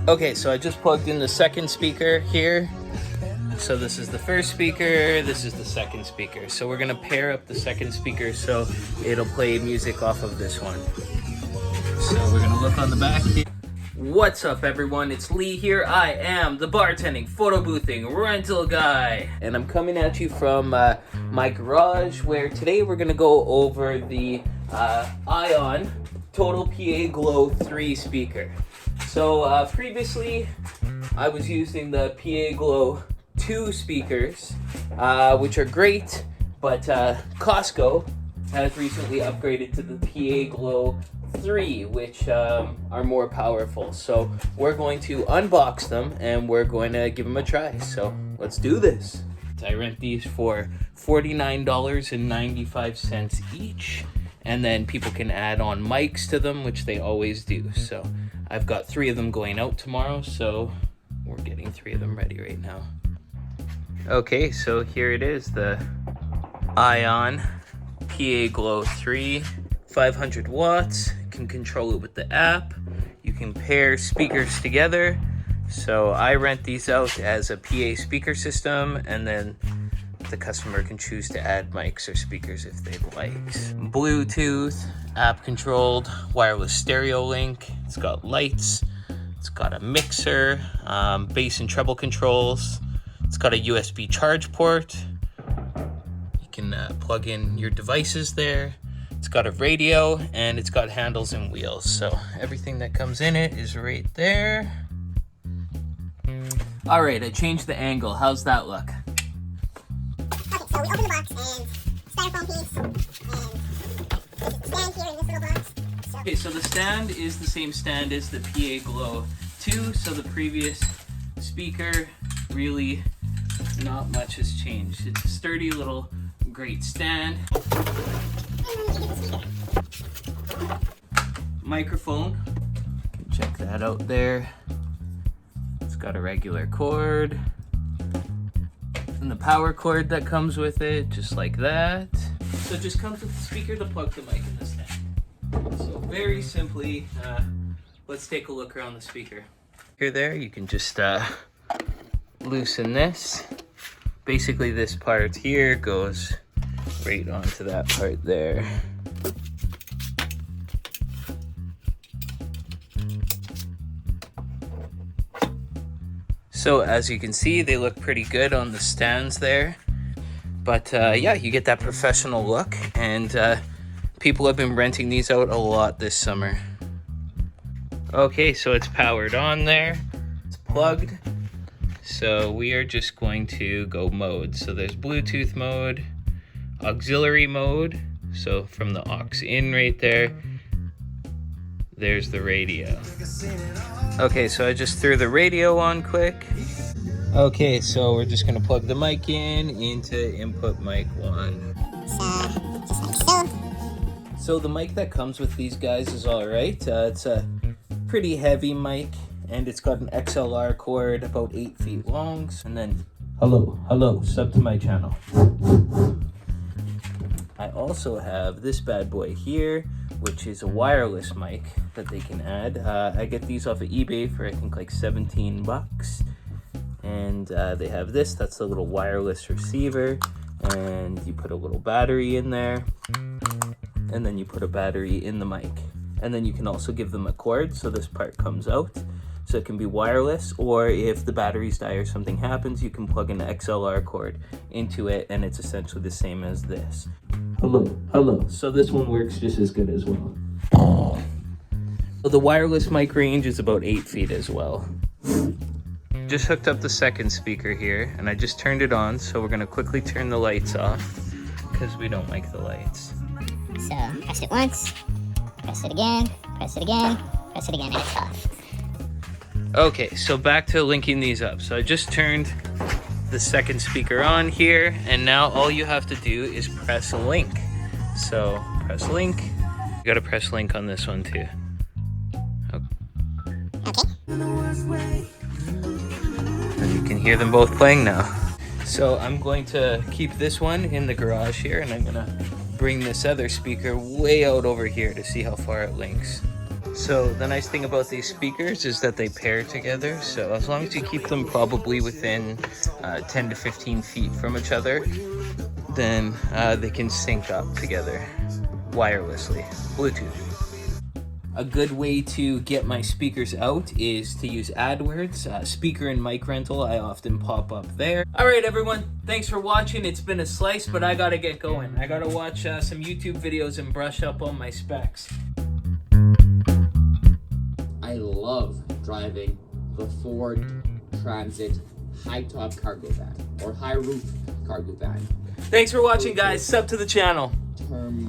Okay, so I just plugged in the second speaker here. So this is the first speaker, this is the second speaker. So we're gonna pair up the second speaker so it'll play music off of this one. So we're gonna look on the back here. What's up everyone, it's Lee here. I am the bartending, photo boothing, rental guy. And I'm coming at you from my garage where today we're gonna go over the Ion Total PA Glow 3 speaker. So previously I was using the PA Glow 2 speakers, which are great, but Costco has recently upgraded to the PA Glow 3, which are more powerful. So we're going to unbox them and we're going to give them a try. So let's do this. I rent these for $49.95 each, and then people can add on mics to them, which they always do. So I've got 3 of them going out tomorrow, so we're getting 3 of them ready right now. Okay, so here it is, the Ion PA Glow 3, 500 watts. You can control it with the app. You can pair speakers together. So I rent these out as a PA speaker system, and then the customer can choose to add mics or speakers if they'd like. Bluetooth, app controlled, wireless stereo link. It's got lights. It's got a mixer, bass and treble controls. It's got a USB charge port. You can plug in your devices there. It's got a radio, and it's got handles and wheels. So everything that comes in it is right there. All right, I changed the angle. How's that look? Okay, so we open the box and styrofoam piece, and there's a stand here in this little box. Okay, so the stand is the same stand as the PA Glow 2, so the previous speaker, really not much has changed. It's a sturdy little great stand. Microphone, check that out there. It's got a regular cord, and the power cord that comes with it, just like that. So it just comes with the speaker, the plug, the mic, and the stand. So very simply, let's take a look around the speaker. Here, there, you can just loosen this. Basically, this part here goes right onto that part there. So as you can see, they look pretty good on the stands there. But yeah, you get that professional look, and people have been renting these out a lot this summer. Okay, so it's powered on there. It's plugged. So we are just going to go mode. So there's Bluetooth mode, auxiliary mode. So from the aux in right there, there's the radio. Okay, so I just threw the radio on quick. Okay, so we're just gonna plug the mic in into input mic 1. Just like so. So the mic that comes with these guys is all right. It's a pretty heavy mic, and it's got an XLR cord about 8 feet long. And then, hello, sub to my channel. I also have this bad boy here, which is a wireless mic that they can add. I get these off of eBay for I think like 17 bucks. And they have this, that's the little wireless receiver. And you put a little battery in there. And then you put a battery in the mic. And then you can also give them a cord, so this part comes out. So it can be wireless, or if the batteries die or something happens, you can plug an XLR cord into it, and it's essentially the same as this. Hello. So this one works just as good as well. So the wireless mic range is about 8 feet as well. Just hooked up the second speaker here, and I just turned it on, so we're gonna quickly turn the lights off, because we don't like the lights. So press it once, press it again, press it again, press it again, and it's off. Okay, so back to linking these up. So I just turned the second speaker on here, and now all you have to do is press link. So press link. You gotta press link on this one too. Okay. And you can hear them both playing now. So I'm going to keep this one in the garage here, and I'm gonna bring this other speaker way out over here to see how far it links. So the nice thing about these speakers is that they pair together. So as long as you keep them probably within 10 to 15 feet from each other, then they can sync up together wirelessly, Bluetooth. A good way to get my speakers out is to use AdWords, speaker and mic rental. I often pop up there. All right, everyone, thanks for watching. It's been a slice, but I gotta get going. I gotta watch some YouTube videos and brush up on my specs. I love driving the Ford Transit high top cargo van or high roof cargo van. Thanks for watching, guys. Sub to the channel. Term